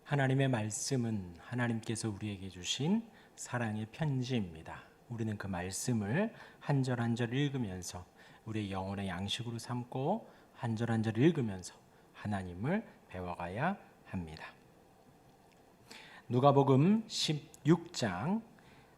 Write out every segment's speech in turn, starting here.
하나님의 말씀은 하나님께서 우리에게 주신 사랑의 편지입니다. 우리는 그 말씀을 한 절 한 절 읽으면서 우리의 영혼의 양식으로 삼고 한 절 한 절 읽으면서 하나님을 배워가야 합니다. 누가복음 16장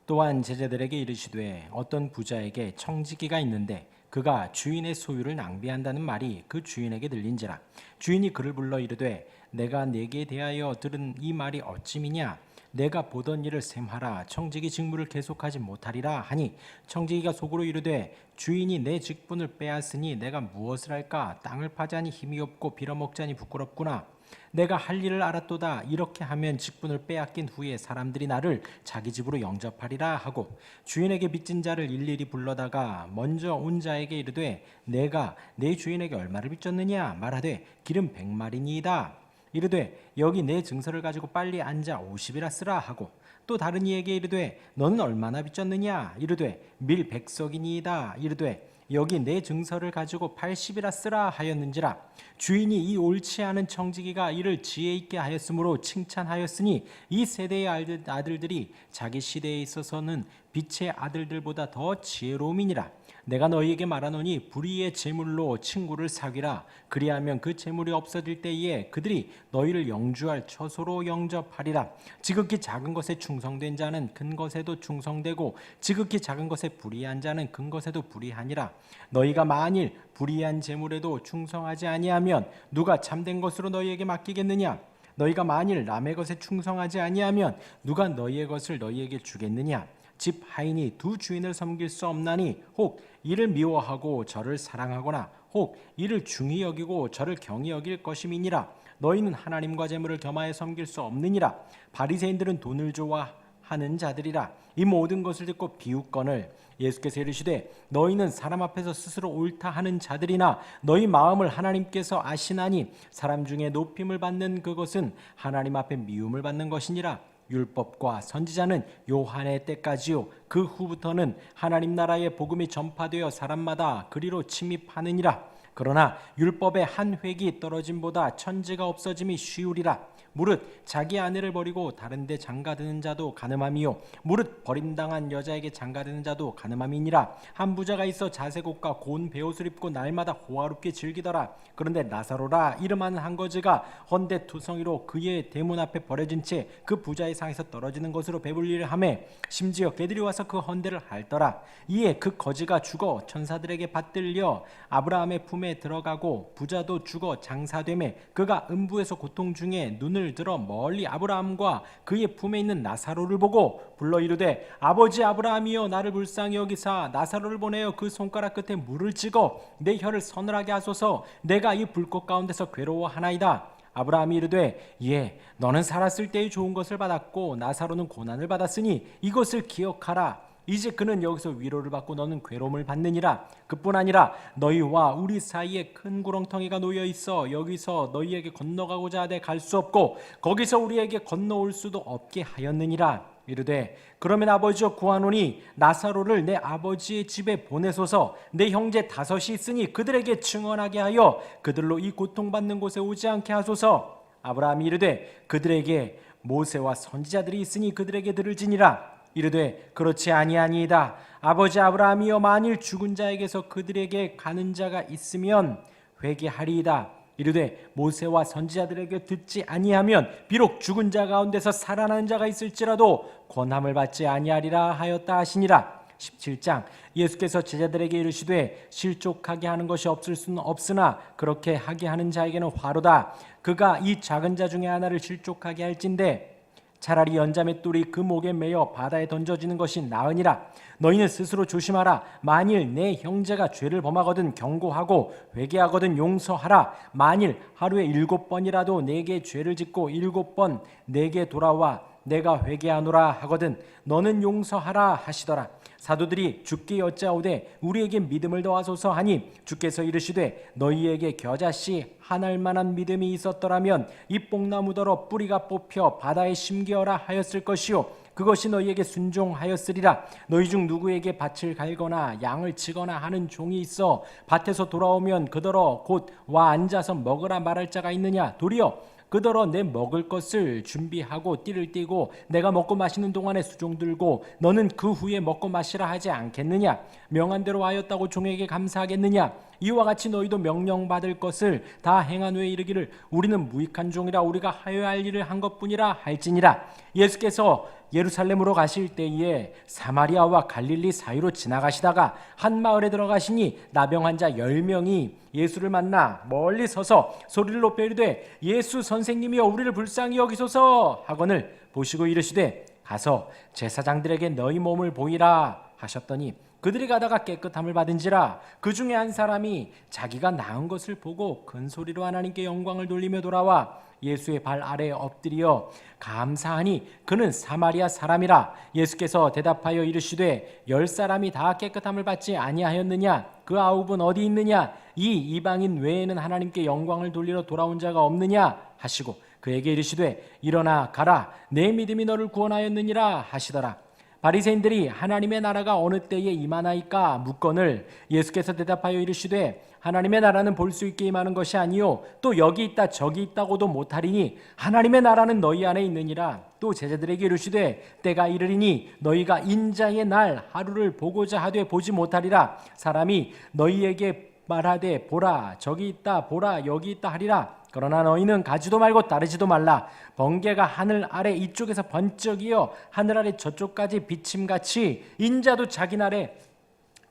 또한 제자들에게 이르시되 어떤 부자에게 청지기가 있는데 그가 주인의 소유를 낭비한다는 말이 그 주인에게 들린지라. 주인이 그를 불러 이르되 내가 네게 대하여 들은 이 말이 어찌미냐? 내가 보던 일을 셈하라. 청지기 직무를 계속하지 못하리라 하니 청지기가 속으로 이르되 주인이 내 직분을 빼앗으니 내가 무엇을 할까? 땅을 파자니 힘이 없고 빌어먹자니 부끄럽구나. 내가 할 일을 알았도다. 이렇게 하면 직분을 빼앗긴 후에 사람들이 나를 자기 집으로 영접하리라 하고 주인에게 빚진 자를 일일이 불러다가 먼저 온 자에게 이르되 내가 내 주인에게 얼마를 빚졌느냐? 말하되 기름 100마리니이다. 이르되 여기 내 증서를 가지고 빨리 앉아 50이라 쓰라 하고 또 다른 이에게 이르되 너는 얼마나 빚졌느냐? 이르되 밀 100석이니이다. 이르되 여기 내 증서를 가지고 80이라 쓰라 하였는지라. 주인이 이 옳지 않은 청지기가 이를 지혜 있게 하였으므로 칭찬하였으니 이 세대의 아들들이 자기 시대에 있어서는 빛의 아들들보다 더 지혜로움이니라. 내가 너희에게 말하노니 불의의 재물로 친구를 사귀라. 그리하면 그 재물이 없어질 때에 그들이 너희를 영주할 처소로 영접하리라. 지극히 작은 것에 충성된 자는 큰 것에도 충성되고 지극히 작은 것에 불의한 자는 큰 것에도 불의하니라. 너희가 만일 불의한 재물에도 충성하지 아니하면 누가 참된 것으로 너희에게 맡기겠느냐? 너희가 만일 남의 것에 충성하지 아니하면 누가 너희의 것을 너희에게 주겠느냐? 집 하인이 두 주인을 섬길 수 없나니 혹 이를 미워하고 저를 사랑하거나 혹 이를 중히 여기고 저를 경히 여길 것임이니라. 너희는 하나님과 재물을 겸하여 섬길 수 없느니라. 바리새인들은 돈을 좋아하는 자들이라. 이 모든 것을 듣고 비웃거늘 예수께서 이르시되 너희는 사람 앞에서 스스로 옳다 하는 자들이나 너희 마음을 하나님께서 아시나니 사람 중에 높임을 받는 그것은 하나님 앞에 미움을 받는 것이니라. 율법과 선지자는 요한의 때까지요 그 후부터는 하나님 나라의 복음이 전파되어 사람마다 그리로 침입하느니라. 그러나 율법의 한 획이 떨어짐보다 천지가 없어짐이 쉬우리라. 무릇 자기 아내를 버리고 다른 데 장가드는 자도 가늠함이요 무릇 버림당한 여자에게 장가드는 자도 가늠함이니라. 한 부자가 있어 자색옷과 고운 베옷을 입고 날마다 호화롭게 즐기더라. 그런데 나사로라 이름하는 한 거지가 헌데 투성이로 그의 대문 앞에 버려진 채 그 부자의 상에서 떨어지는 것으로 배불리를 하며 심지어 개들이 와서 그 헌데를 핥더라. 이에 그 거지가 죽어 천사들에게 받들려 아브라함의 품에 들어가고 부자도 죽어 장사되매 그가 음부에서 고통 중에 눈을 들어 멀리 아브라함과 그의 품에 있는 나사로를 보고 불러 이르되 아버지 아브라함이여 나를 불쌍히 여기사 나사로를 보내어 그 손가락 끝에 물을 찍어 내 혀를 서늘하게 하소서. 내가 이 불꽃 가운데서 괴로워하나이다. 아브라함이 이르되 예 너는 살았을 때의 좋은 것을 받았고 나사로는 고난을 받았으니 이것을 기억하라. 이제 그는 여기서 위로를 받고 너는 괴로움을 받느니라. 그뿐 아니라 너희와 우리 사이에 큰 구렁텅이가 놓여 있어 여기서 너희에게 건너가고자 하되 갈 수 없고 거기서 우리에게 건너올 수도 없게 하였느니라. 이르되 그러면 아버지여 구하노니 나사로를 내 아버지의 집에 보내소서. 내 형제 5이 있으니 그들에게 증언하게 하여 그들로 이 고통받는 곳에 오지 않게 하소서. 아브라함이 이르되 그들에게 모세와 선지자들이 있으니 그들에게 들을지니라. 이르되 그렇지 아니하니이다. 아버지 아브라함이여 만일 죽은 자에게서 그들에게 가는 자가 있으면 회개하리이다. 이르되 모세와 선지자들에게 듣지 아니하면 비록 죽은 자 가운데서 살아나는 자가 있을지라도 권함을 받지 아니하리라 하였다 하시니라. 17장 예수께서 제자들에게 이르시되 실족하게 하는 것이 없을 수는 없으나 그렇게 하게 하는 자에게는 화로다. 그가 이 작은 자 중에 하나를 실족하게 할진대 차라리 연자맷돌이 그 목에 매여 바다에 던져지는 것이 나으니라. 너희는 스스로 조심하라. 만일 내 형제가 죄를 범하거든 경고하고 회개하거든 용서하라. 만일 하루에 7번이라도 내게 죄를 짓고 7번 내게 돌아와 내가 회개하노라 하거든 너는 용서하라 하시더라. 사도들이 주께 여짜오되 우리에게 믿음을 더하소서 하니 주께서 이르시되 너희에게 겨자씨 하나일 만한 믿음이 있었더라면 이 뽕나무더러 뿌리가 뽑혀 바다에 심기어라 하였을 것이요 그것이 너희에게 순종하였으리라. 너희 중 누구에게 밭을 갈거나 양을 치거나 하는 종이 있어 밭에서 돌아오면 그더러 곧 와 앉아서 먹으라 말할 자가 있느냐? 도리어 그더러 내 먹을 것을 준비하고 띠를 띠고 내가 먹고 마시는 동안에 수종 들고 너는 그 후에 먹고 마시라 하지 않겠느냐? 명한 대로 하였다고 종에게 감사하겠느냐? 이와 같이 너희도 명령받을 것을 다 행한 후에 이르기를 우리는 무익한 종이라 우리가 하여야 할 일을 한 것뿐이라 할지니라. 예수께서 예루살렘으로 가실 때에 사마리아와 갈릴리 사이로 지나가시다가 한 마을에 들어가시니 나병 환자 10명이 예수를 만나 멀리 서서 소리를 높여 이르되 예수 선생님이여 우리를 불쌍히 여기소서 하거늘 보시고 이르시되 가서 제사장들에게 너희 몸을 보이라 하셨더니 그들이 가다가 깨끗함을 받은지라. 그 중에 한 사람이 자기가 나은 것을 보고 큰 소리로 하나님께 영광을 돌리며 돌아와 예수의 발 아래에 엎드려 감사하니 그는 사마리아 사람이라. 예수께서 대답하여 이르시되 10사람이 다 깨끗함을 받지 아니하였느냐? 그 9은 어디 있느냐? 이 이방인 외에는 하나님께 영광을 돌리러 돌아온 자가 없느냐? 하시고 그에게 이르시되 일어나 가라 내 믿음이 너를 구원하였느니라 하시더라. 바리새인들이 하나님의 나라가 어느 때에 임하나이까 묻거늘 예수께서 대답하여 이르시되 하나님의 나라는 볼 수 있게 임하는 것이 아니요 또 여기 있다 저기 있다고도 못하리니 하나님의 나라는 너희 안에 있느니라. 또 제자들에게 이르시되 때가 이르리니 너희가 인자의 날 하루를 보고자 하되 보지 못하리라. 사람이 너희에게 말하되 보라 저기 있다 보라 여기 있다 하리라. 그러나 너희는 가지도 말고 따르지도 말라. 번개가 하늘 아래 이쪽에서 번쩍이어 하늘 아래 저쪽까지 비침같이 인자도 자기 날에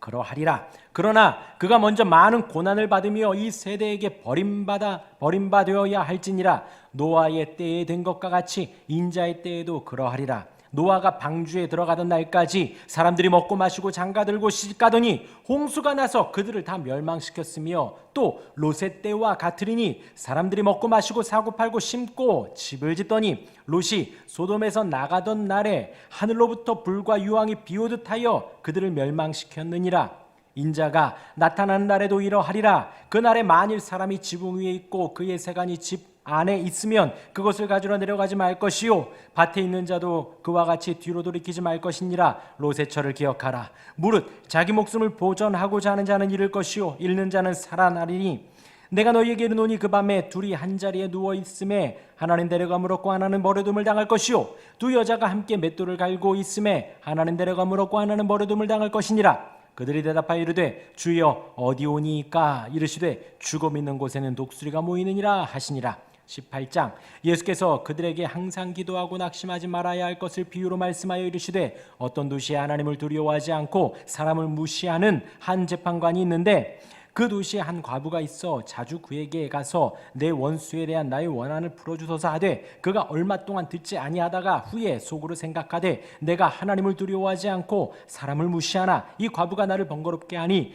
그러하리라. 그러나 그가 먼저 많은 고난을 받으며 이 세대에게 버림받아야 할지니라. 노아의 때에 된 것과 같이 인자의 때에도 그러하리라. 노아가 방주에 들어가던 날까지 사람들이 먹고 마시고 장가들고 시집가더니 홍수가 나서 그들을 다 멸망시켰으며 또 롯의 때와 같으리니 사람들이 먹고 마시고 사고 팔고 심고 집을 짓더니 롯이 소돔에서 나가던 날에 하늘로부터 불과 유황이 비오듯 하여 그들을 멸망시켰느니라. 인자가 나타나는 날에도 이러하리라. 그 날에 만일 사람이 지붕 위에 있고 그의 세간이 집 안에 있으면 그것을 가지러 내려가지 말 것이요 밭에 있는 자도 그와 같이 뒤로 돌이키지 말 것이니라. 롯의 철을 기억하라. 무릇 자기 목숨을 보전하고자 하는 자는 잃을 것이요 잃는 자는 살아나리니 내가 너희에게 이르노니 그 밤에 둘이 한 자리에 누워 있음에 하나는 데려감을 얻고 하나는 버려둠을 당할 것이요 두 여자가 함께 맷돌을 갈고 있음에 하나는 데려감을 얻고 하나는 버려둠을 당할 것이니라. 그들이 대답하여 이르되 주여 어디 오니이까? 이르시되 죽음 있는 곳에는 독수리가 모이느니라 하시니라. 18장 예수께서 그들에게 항상 기도하고 낙심하지 말아야 할 것을 비유로 말씀하여 이르시되 어떤 도시에 하나님을 두려워하지 않고 사람을 무시하는 한 재판관이 있는데 그 도시에 한 과부가 있어 자주 그에게 가서 내 원수에 대한 나의 원한을 풀어주소서 하되 그가 얼마 동안 듣지 아니하다가 후에 속으로 생각하되 내가 하나님을 두려워하지 않고 사람을 무시하나 이 과부가 나를 번거롭게 하니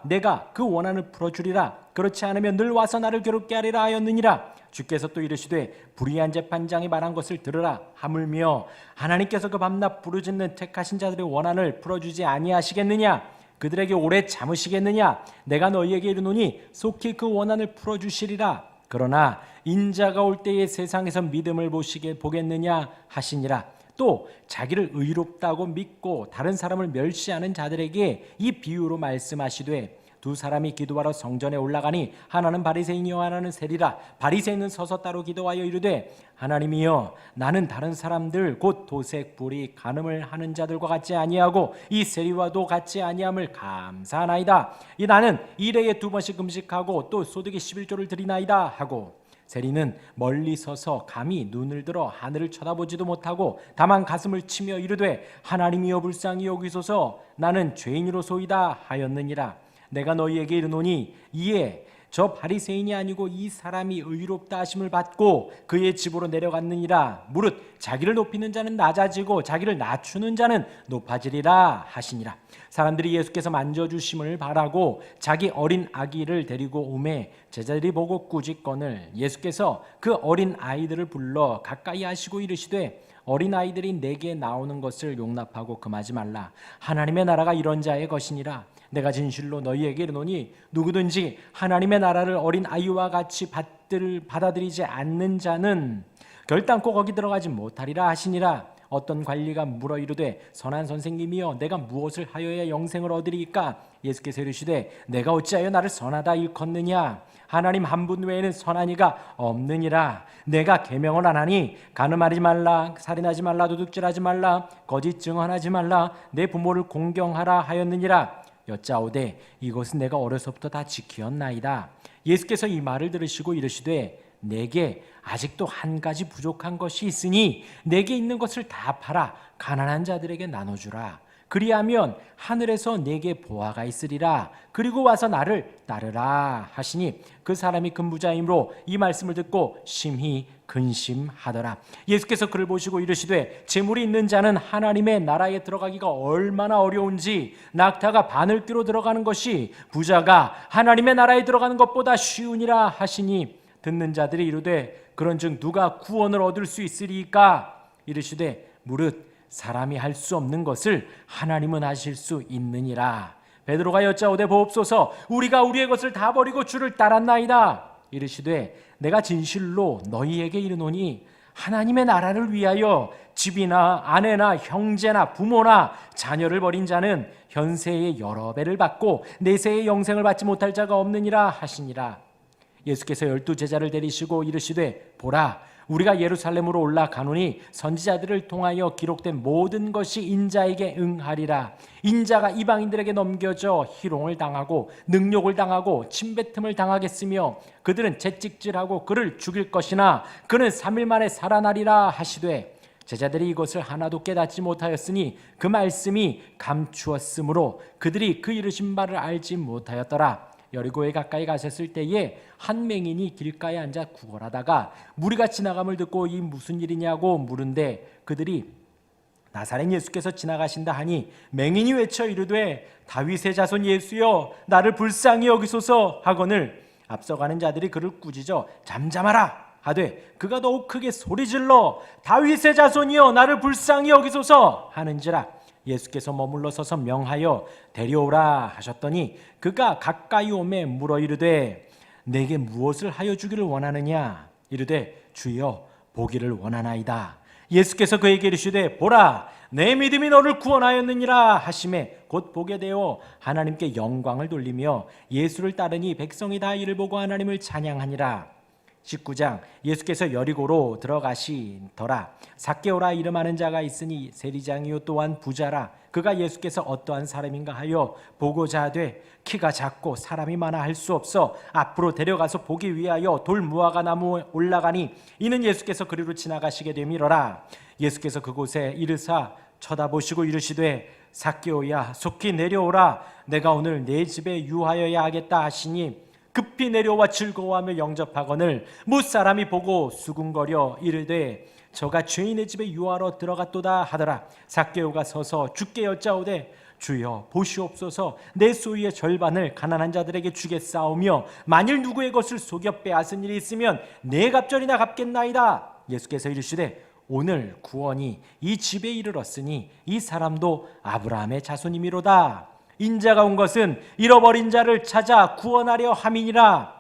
내가 그 원한을 풀어주리라. 그렇지 않으면 늘 와서 나를 괴롭게 하리라 하였느니라. 주께서 또 이르시되 불의한 재판장이 말한 것을 들으라. 하물며 하나님께서 그 밤낮 부르짖는 택하신 자들의 원한을 풀어주지 아니하시겠느냐? 그들에게 오래 참으시겠느냐? 내가 너희에게 이르노니 속히 그 원한을 풀어주시리라. 그러나 인자가 올 때에 세상에서 믿음을 보겠느냐 하시니라. 또 자기를 의롭다고 믿고 다른 사람을 멸시하는 자들에게 이 비유로 말씀하시되 두 사람이 기도하러 성전에 올라가니 하나는 바리새인이요 하나는 세리라. 바리새인은 서서 따로 기도하여 이르되 하나님이여 나는 다른 사람들 곧 도색 불의 간음을 하는 자들과 같지 아니하고 이 세리와도 같지 아니함을 감사하나이다. 이 나는 일해에 2번씩 금식하고 또 소득의 11조를 드리나이다 하고 세리는 멀리 서서 감히 눈을 들어 하늘을 쳐다보지도 못하고 다만 가슴을 치며 이르되 하나님이여 불쌍히 여기소서 나는 죄인으로소이다 하였느니라. 내가 너희에게 이르노니 이에 저 바리새인이 아니고 이 사람이 의롭다 하심을 받고 그의 집으로 내려갔느니라. 무릇 자기를 높이는 자는 낮아지고 자기를 낮추는 자는 높아지리라 하시니라. 사람들이 예수께서 만져주심을 바라고 자기 어린 아기를 데리고 오매 제자들이 보고 꾸짖거늘 예수께서 그 어린 아이들을 불러 가까이 하시고 이르시되 어린 아이들이 내게 나오는 것을 용납하고 금하지 말라. 하나님의 나라가 이런 자의 것이니라. 내가 진실로 너희에게 이르노니 누구든지 하나님의 나라를 어린 아이와 같이 받아들이지 않는 자는 결단코 거기 들어가지 못하리라 하시니라. 어떤 관리가 물어 이르되 선한 선생님이여 내가 무엇을 하여야 영생을 얻으리이까? 예수께서 이르시되 내가 어찌하여 나를 선하다 일컫느냐? 하나님 한 분 외에는 선한 이가 없느니라. 내가 계명을 안 하니 간음하지 말라, 살인하지 말라, 도둑질하지 말라, 거짓 증언하지 말라, 내 부모를 공경하라 하였느니라. 여짜오되 이것은 내가 어려서부터 다 지키었나이다. 예수께서 이 말을 들으시고 이르시되 내게 아직도 한 가지 부족한 것이 있으니 내게 있는 것을 다 팔아 가난한 자들에게 나눠주라. 그리하면 하늘에서 내게 보화가 있으리라. 그리고 와서 나를 따르라 하시니 그 사람이 금부자이므로 이 말씀을 듣고 심히 근심하더라. 예수께서 그를 보시고 이르시되 재물이 있는 자는 하나님의 나라에 들어가기가 얼마나 어려운지 낙타가 바늘귀로 들어가는 것이 부자가 하나님의 나라에 들어가는 것보다 쉬우니라 하시니 듣는 자들이 이르되 그런즉 누가 구원을 얻을 수 있으리까? 이르시되 무릇 사람이 할 수 없는 것을 하나님은 하실 수 있느니라. 베드로가 여짜오되 보옵소서 우리가 우리의 것을 다 버리고 주를 따랐나이다. 이르시되 내가 진실로 너희에게 이르노니 하나님의 나라를 위하여 집이나 아내나 형제나 부모나 자녀를 버린 자는 현세의 여러 배를 받고 내세의 영생을 받지 못할 자가 없느니라 하시니라. 예수께서 12 제자를 데리시고 이르시되 보라 우리가 예루살렘으로 올라가노니 선지자들을 통하여 기록된 모든 것이 인자에게 응하리라. 인자가 이방인들에게 넘겨져 희롱을 당하고 능욕을 당하고 침뱉음을 당하겠으며 그들은 채찍질하고 그를 죽일 것이나 그는 3일 만에 살아나리라 하시되 제자들이 이것을 하나도 깨닫지 못하였으니 그 말씀이 감추었으므로 그들이 그 이르신 바를 알지 못하였더라. 여리고에 가까이 가셨을 때에 한 맹인이 길가에 앉아 구걸하다가 무리가 지나감을 듣고 이 무슨 일이냐고 물은데 그들이 나사렛 예수께서 지나가신다 하니 맹인이 외쳐 이르되 다윗의 자손 예수여 나를 불쌍히 여기소서 하거늘 앞서가는 자들이 그를 꾸짖어 잠잠하라 하되 그가 더욱 크게 소리질러 다윗의 자손이여 나를 불쌍히 여기소서 하는지라. 예수께서 머물러 서서 명하여 데려오라 하셨더니 그가 가까이 오매 물어 이르되 내게 무엇을 하여 주기를 원하느냐? 이르되 주여 보기를 원하나이다. 예수께서 그에게 이르시되 보라 내 믿음이 너를 구원하였느니라 하시매 곧 보게 되어 하나님께 영광을 돌리며 예수를 따르니 백성이 다 이를 보고 하나님을 찬양하니라. 19장 예수께서 여리고로 들어가시더라. 삭개오라 이름하는 자가 있으니 세리장이요 또한 부자라. 그가 예수께서 어떠한 사람인가 하여 보고자 하되 키가 작고 사람이 많아 할 수 없어 앞으로 데려가서 보기 위하여 돌 무화과 나무에 올라가니 이는 예수께서 그리로 지나가시게 됨이러라. 예수께서 그곳에 이르사 쳐다보시고 이르시되 삭개오야 속히 내려오라. 내가 오늘 내 집에 유하여야 하겠다 하시니 급히 내려와 즐거워하며 영접하거늘 무사람이 보고 수군거려 이르되 저가 죄인의 집에 유하러 들어갔도다 하더라. 삭개오가 서서 주께 여짜오되 주여 보시옵소서 내 소유의 절반을 가난한 자들에게 주겠사오며 만일 누구의 것을 속여 빼앗은 일이 있으면 네 갑절이나 갚겠나이다. 예수께서 이르시되 오늘 구원이 이 집에 이르렀으니 이 사람도 아브라함의 자손이미로다. 인자가 온 것은 잃어버린 자를 찾아 구원하려 함이니라.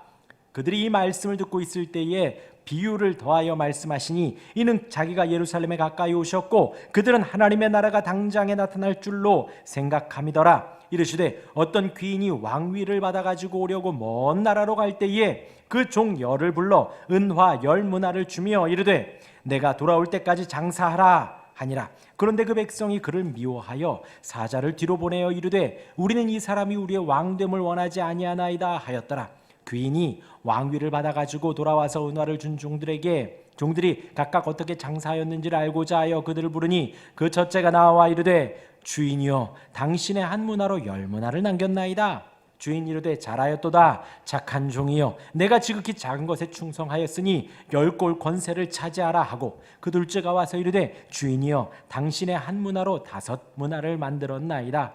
그들이 이 말씀을 듣고 있을 때에 비유를 더하여 말씀하시니 이는 자기가 예루살렘에 가까이 오셨고 그들은 하나님의 나라가 당장에 나타날 줄로 생각함이더라. 이르시되 어떤 귀인이 왕위를 받아가지고 오려고 먼 나라로 갈 때에 그 종 열을 불러 은화 10문화를 주며 이르되 내가 돌아올 때까지 장사하라 하니라. 그런데 그 백성이 그를 미워하여 사자를 뒤로 보내어 이르되 우리는 이 사람이 우리의 왕됨을 원하지 아니하나이다 하였더라. 귀인이 왕위를 받아가지고 돌아와서 은화를 준 종들이 각각 어떻게 장사하였는지를 알고자 하여 그들을 부르니 그 첫째가 나와 이르되 주인이여 당신의 한 문화로 10문화를 남겼나이다. 주인 이르되 잘하였도다 착한 종이여 내가 지극히 작은 것에 충성하였으니 10골 권세를 차지하라 하고 그 둘째가 와서 이르되 주인이여 당신의 한 문화로 5문화를 만들었나이다.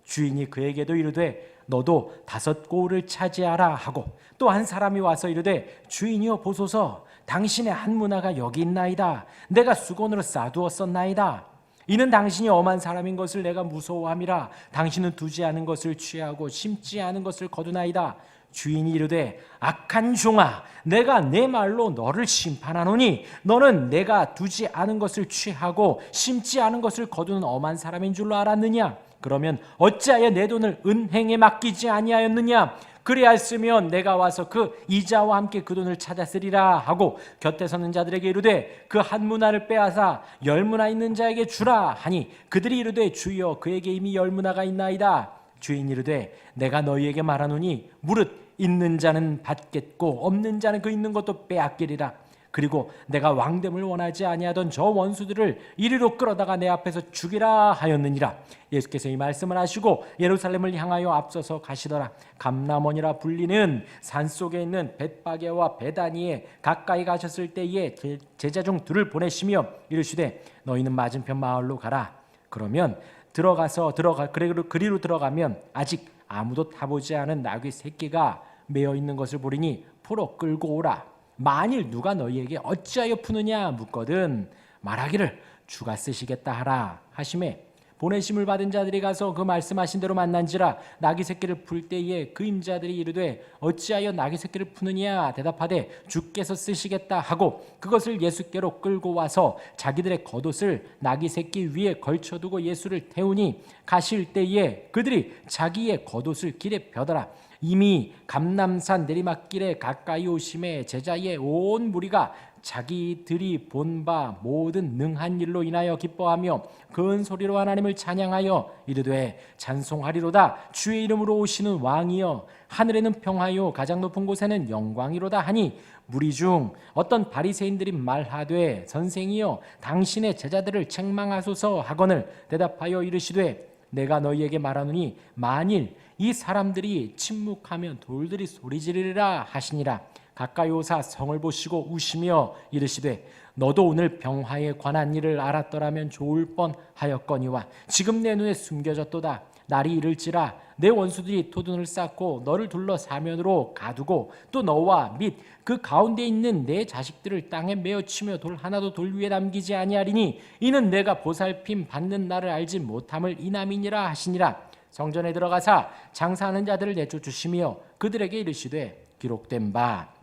주인이 그에게도 이르되 너도 5골을 차지하라 하고 또 한 사람이 와서 이르되 주인이여 보소서 당신의 한 문화가 여기 있나이다. 내가 수건으로 싸두었었나이다. 이는 당신이 엄한 사람인 것을 내가 무서워함이라. 당신은 두지 않은 것을 취하고 심지 않은 것을 거두나이다. 주인이 이르되 악한 종아, 내가 내 말로 너를 심판하노니 너는 내가 두지 않은 것을 취하고 심지 않은 것을 거두는 엄한 사람인 줄로 알았느냐? 그러면 어찌하여 내 돈을 은행에 맡기지 아니하였느냐? 그리하였으면 내가 와서 그 이자와 함께 그 돈을 찾았으리라 하고 곁에 서는 자들에게 이르되 그 한 문화를 빼앗아 열 문화 있는 자에게 주라 하니 그들이 이르되 주여 그에게 이미 열 문화가 있나이다. 주인이 이르되 내가 너희에게 말하노니 무릇 있는 자는 받겠고 없는 자는 그 있는 것도 빼앗기리라. 그리고 내가 왕됨을 원하지 아니하던 저 원수들을 이리로 끌어다가 내 앞에서 죽이라 하였느니라. 예수께서 이 말씀을 하시고 예루살렘을 향하여 앞서서 가시더라. 감람원이라 불리는 산속에 있는 벳바게와 베다니에 가까이 가셨을 때에 제자 중 둘을 보내시며 이르시되 너희는 맞은편 마을로 가라. 그러면 그리로 들어가면 아직 아무도 타보지 않은 나귀 새끼가 매어 있는 것을 보리니 풀어 끌고 오라. 만일 누가 너희에게 어찌하여 푸느냐 묻거든 말하기를 주가 쓰시겠다 하라 하시매 보내심을 받은 자들이 가서 그 말씀하신 대로 만난지라. 나귀 새끼를 풀 때에 그 임자들이 이르되 어찌하여 나귀 새끼를 푸느냐 대답하되 주께서 쓰시겠다 하고 그것을 예수께로 끌고 와서 자기들의 겉옷을 나귀 새끼 위에 걸쳐두고 예수를 태우니 가실 때에 그들이 자기의 겉옷을 길에 펴더라. 이미 감람산 내리막길에 가까이 오심에 제자의 온 무리가 자기들이 본 바 모든 능한 일로 인하여 기뻐하며 큰 소리로 하나님을 찬양하여 이르되 찬송하리로다. 주의 이름으로 오시는 왕이여 하늘에는 평화요 가장 높은 곳에는 영광이로다 하니 무리 중 어떤 바리새인들이 말하되 선생이여 당신의 제자들을 책망하소서 하거늘 대답하여 이르시되 내가 너희에게 말하노니 만일 이 사람들이 침묵하면 돌들이 소리지르리라 하시니라. 가까이 오사 성을 보시고 우시며 이르시되 너도 오늘 병화에 관한 일을 알았더라면 좋을 뻔하였거니와 지금 내 눈에 숨겨졌도다. 날이 이를지라 내 원수들이 토둔을 쌓고 너를 둘러 사면으로 가두고 또 너와 및 그 가운데 있는 내 자식들을 땅에 메어치며 돌 하나도 돌 위에 남기지 아니하리니 이는 내가 보살핌 받는 날을 알지 못함을 이남이니라 하시니라. 성전에 들어가사 장사하는 자들을 내쫓으시며 그들에게 이르시되 기록된 바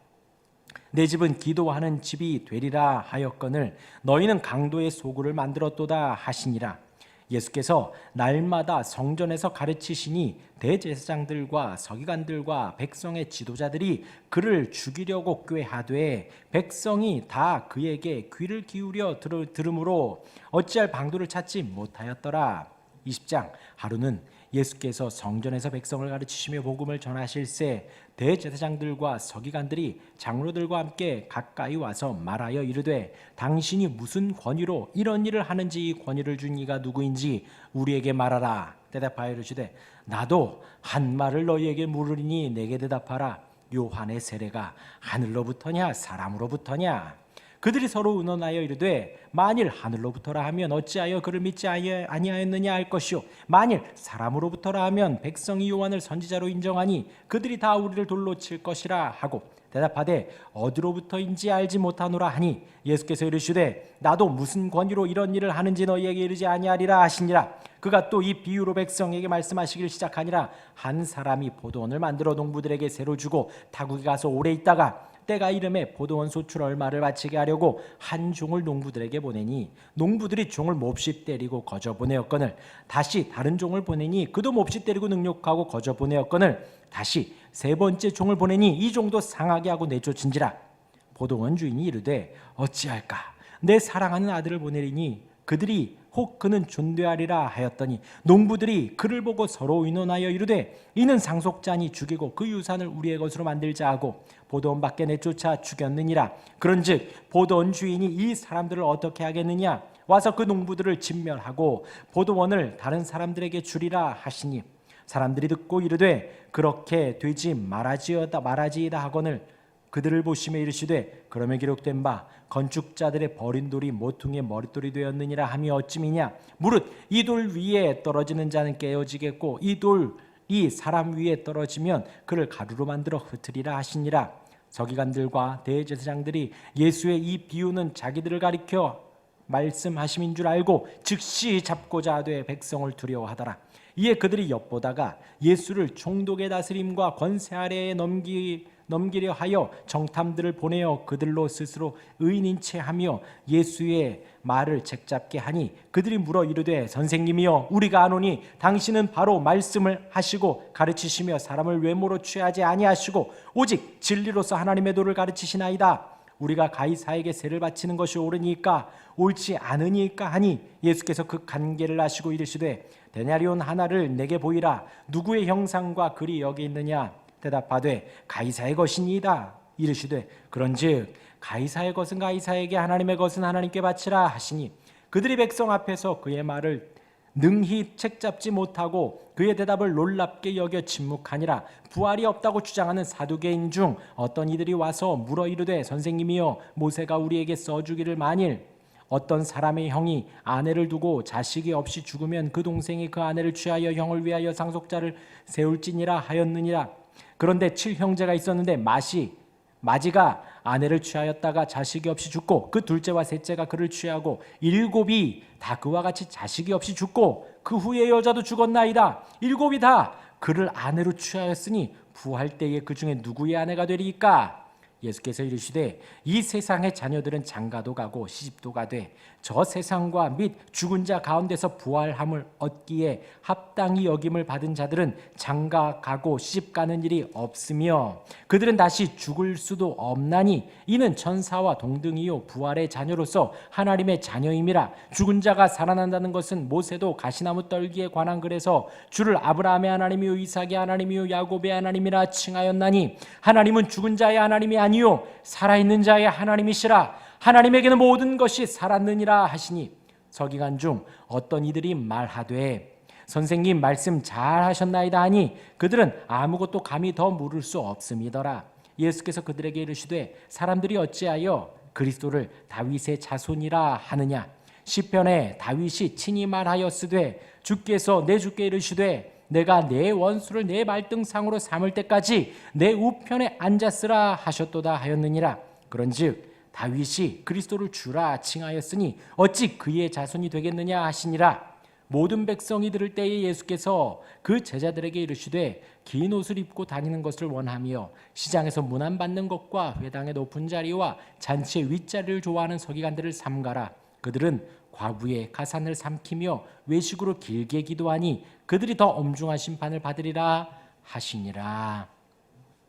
내 집은 기도하는 집이 되리라 하였거늘 너희는 강도의 소굴을 만들었도다 하시니라. 예수께서 날마다 성전에서 가르치시니 대제사장들과 서기관들과 백성의 지도자들이 그를 죽이려고 꾀하되 백성이 다 그에게 귀를 기울여 들으므로 어찌할 방도를 찾지 못하였더라. 20장 하루는 예수께서 성전에서 백성을 가르치시며 복음을 전하실새 대제사장들과 서기관들이 장로들과 함께 가까이 와서 말하여 이르되 당신이 무슨 권위로 이런 일을 하는지 이 권위를 준 이가 누구인지 우리에게 말하라. 대답하여 이르시되 나도 한 말을 너희에게 물으리니 내게 대답하라. 요한의 세례가 하늘로부터냐 사람으로부터냐? 그들이 서로 의논하여 이르되 만일 하늘로부터라 하면 어찌하여 그를 믿지 아니하였느냐 할 것이요 만일 사람으로부터라 하면 백성이 요한을 선지자로 인정하니 그들이 다 우리를 돌로 칠 것이라 하고 대답하되 어디로부터인지 알지 못하노라 하니 예수께서 이르시되 나도 무슨 권위로 이런 일을 하는지 너희에게 이르지 아니하리라 하시니라. 그가 또 이 비유로 백성에게 말씀하시기를 시작하니라. 한 사람이 포도원을 만들어 농부들에게 새로 주고 타국에 가서 오래 있다가 때가 이름에 포도원 소출 얼마를 바치게 하려고 한 종을 농부들에게 보내니 농부들이 종을 몹시 때리고 거저 보내었거늘 다시 다른 종을 보내니 그도 몹시 때리고 능욕하고 거저 보내었거늘 다시 세 번째 종을 보내니 이 종도 상하게 하고 내쫓은지라. 포도원 주인이 이르되 어찌할까 내 사랑하는 아들을 보내리니 그들이 혹 그는 존대하리라 하였더니 농부들이 그를 보고 서로 의논하여 이르되 이는 상속자니 죽이고 그 유산을 우리의 것으로 만들자 하고 포도원 밖에 내쫓아 죽였느니라. 그런즉 포도원 주인이 이 사람들을 어떻게 하겠느냐? 와서 그 농부들을 진멸하고 포도원을 다른 사람들에게 주리라 하시니 사람들이 듣고 이르되 그렇게 되지 말아지이다 하거늘 그들을 보시며 이르시되 그러면 기록된 바 건축자들의 버린 돌이 모퉁이의 머릿돌이 되었느니라 함이 어찌미냐? 무릇 이 돌 위에 떨어지는 자는 깨어지겠고 이 돌이 사람 위에 떨어지면 그를 가루로 만들어 흩으리라 하시니라. 서기관들과 대제사장들이 예수의 이 비유는 자기들을 가리켜 말씀하심인 줄 알고 즉시 잡고자 하되 백성을 두려워하더라. 이에 그들이 엿보다가 예수를 총독의 다스림과 권세 아래에 넘기려 하여 정탐들을 보내어 그들로 스스로 의인인 채 하며 예수의 말을 책잡게 하니 그들이 물어 이르되 선생님이여 우리가 아노니 당신은 바로 말씀을 하시고 가르치시며 사람을 외모로 취하지 아니하시고 오직 진리로서 하나님의 도를 가르치시나이다. 우리가 가이사에게 세를 바치는 것이 옳으니까 옳지 않으니까 하니 예수께서 그 관계를 아시고 이르시되 데나리온 하나를 내게 보이라. 누구의 형상과 글이 여기 있느냐? 대답하되 가이사의 것이니이다. 이르시되 그런즉 가이사의 것은 가이사에게 하나님의 것은 하나님께 바치라 하시니 그들이 백성 앞에서 그의 말을 능히 책잡지 못하고 그의 대답을 놀랍게 여겨 침묵하니라. 부활이 없다고 주장하는 사두개인 중 어떤 이들이 와서 물어 이르되 선생님이여 모세가 우리에게 써주기를 만일 어떤 사람의 형이 아내를 두고 자식이 없이 죽으면 그 동생이 그 아내를 취하여 형을 위하여 상속자를 세울지니라 하였느니라. 그런데 7형제가 있었는데 마지가 아내를 취하였다가 자식이 없이 죽고 그 둘째와 셋째가 그를 취하고 7이 다 그와 같이 자식이 없이 죽고 그 후에 여자도 죽었나이다. 7이 다 그를 아내로 취하였으니 부활 때에 그 중에 누구의 아내가 되리이까? 예수께서 이르시되 이 세상의 자녀들은 장가도 가고 시집도 가되 저 세상과 및 죽은 자 가운데서 부활함을 얻기에 합당히 여김을 받은 자들은 장가 가고 시집 가는 일이 없으며 그들은 다시 죽을 수도 없나니 이는 천사와 동등이요 부활의 자녀로서 하나님의 자녀임이라. 죽은 자가 살아난다는 것은 모세도 가시나무 떨기에 관한 글에서 주를 아브라함의 하나님이요 이삭의 하나님이요 야곱의 하나님이라 칭하였나니 하나님은 죽은 자의 하나님이 아니요 살아있는 자의 하나님이시라. 하나님에게는 모든 것이 살았느니라 하시니 서기관 중 어떤 이들이 말하되 선생님 말씀 잘 하셨나이다 하니 그들은 아무것도 감히 더 물을 수 없음이더라. 예수께서 그들에게 이르시되 사람들이 어찌하여 그리스도를 다윗의 자손이라 하느냐? 시편에 다윗이 친히 말하였으되 주께서 내 주께 이르시되 내가 내 원수를 내 발등상으로 삼을 때까지 내 우편에 앉았으라 하셨도다 하였느니라. 그런즉 다윗이 그리스도를 주라 칭하였으니 어찌 그의 자손이 되겠느냐 하시니라. 모든 백성이 들을 때에 예수께서 그 제자들에게 이르시되 긴 옷을 입고 다니는 것을 원하며 시장에서 문안받는 것과 회당의 높은 자리와 잔치의 윗자리를 좋아하는 서기관들을 삼가라. 그들은 과부의 가산을 삼키며 외식으로 길게 기도하니 그들이 더 엄중한 심판을 받으리라 하시니라.